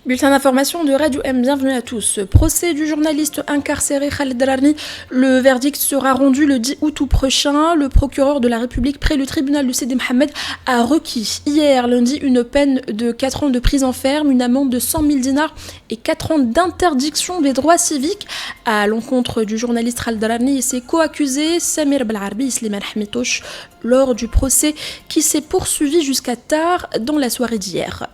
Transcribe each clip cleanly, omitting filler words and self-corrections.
Bulletin d'information de Radio M, bienvenue à tous. Procès du journaliste incarcéré Khaled Dararni. Le verdict sera rendu le 10 août prochain. Le procureur de la République près le tribunal de Sidi Mohamed a requis hier lundi une peine de 4 ans de prison ferme, une amende de 100 000 dinars et 4 ans d'interdiction des droits civiques à l'encontre du journaliste Khaled Dararni et ses co-accusés Samir Belarbi et Slimane Hamidtouch lors du procès qui s'est poursuivi jusqu'à tard dans la soirée d'hier.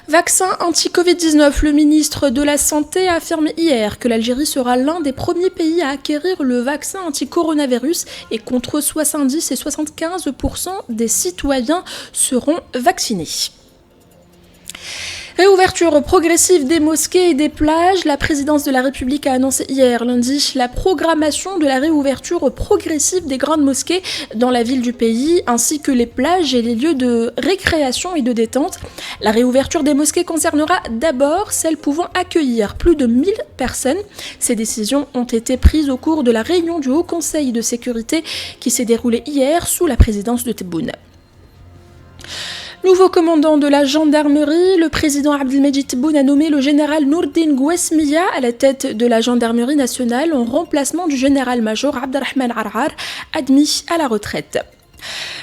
Vaccin anti-Covid-19, le ministre de la Santé a affirmé hier que l'Algérie sera l'un des premiers pays à acquérir le vaccin anti-coronavirus et qu'entre 70 et 75% des citoyens seront vaccinés. Réouverture progressive des mosquées et des plages. La présidence de la République a annoncé hier lundi la programmation de la réouverture progressive des grandes mosquées dans la ville du pays, ainsi que les plages et les lieux de récréation et de détente. La réouverture des mosquées concernera d'abord celles pouvant accueillir plus de 1000 personnes. Ces décisions ont été prises au cours de la réunion du Haut Conseil de sécurité qui s'est déroulée hier sous la présidence de Tebboune. Nouveau commandant de la gendarmerie, le président Abdelmajid Tebboune a nommé le général Nourdine Gouesmiya à la tête de la gendarmerie nationale en remplacement du général-major Abderrahman Arrar, admis à la retraite.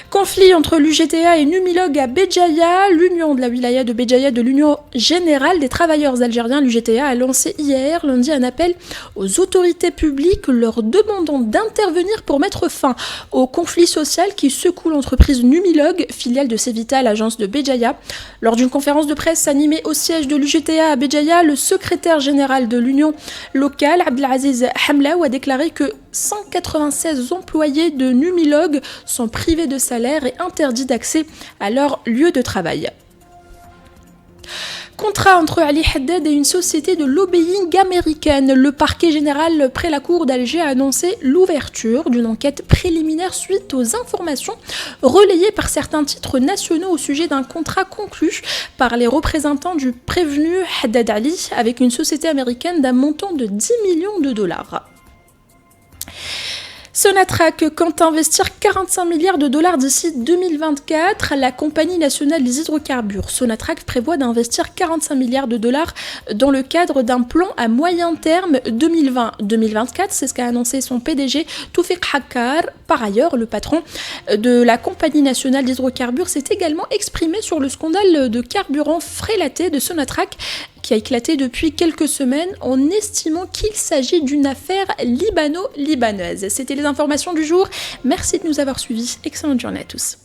Conflit entre l'UGTA et Numilog à Béjaïa. L'union de la wilaya de Béjaïa de l'Union générale des travailleurs algériens, l'UGTA, a lancé hier lundi un appel aux autorités publiques leur demandant d'intervenir pour mettre fin au conflit social qui secoue l'entreprise Numilog, filiale de Cevita, l'agence de Béjaïa. Lors d'une conférence de presse animée au siège de l'UGTA à Béjaïa, le secrétaire général de l'union locale, Abdelaziz Hamlaou, a déclaré que 196 employés de Numilog sont privés de salaire et interdits d'accès à leur lieu de travail. Contrat entre Ali Haddad et une société de lobbying américaine. Le parquet général près la cour d'Alger a annoncé l'ouverture d'une enquête préliminaire suite aux informations relayées par certains titres nationaux au sujet d'un contrat conclu par les représentants du prévenu Haddad Ali avec une société américaine d'un montant de 10 millions de dollars. Sonatrach compte investir 45 milliards de dollars d'ici 2024. La compagnie nationale des hydrocarbures Sonatrach prévoit d'investir 45 milliards de dollars dans le cadre d'un plan à moyen terme 2020-2024. C'est ce qu'a annoncé son PDG Toufiq Hakkar. Par ailleurs, le patron de la compagnie nationale des hydrocarbures s'est également exprimé sur le scandale de carburant frélaté de Sonatrach qui a éclaté depuis quelques semaines en estimant qu'il s'agit d'une affaire libano-libanaise. C'était les informations du jour. Merci de nous avoir suivis. Excellente journée à tous.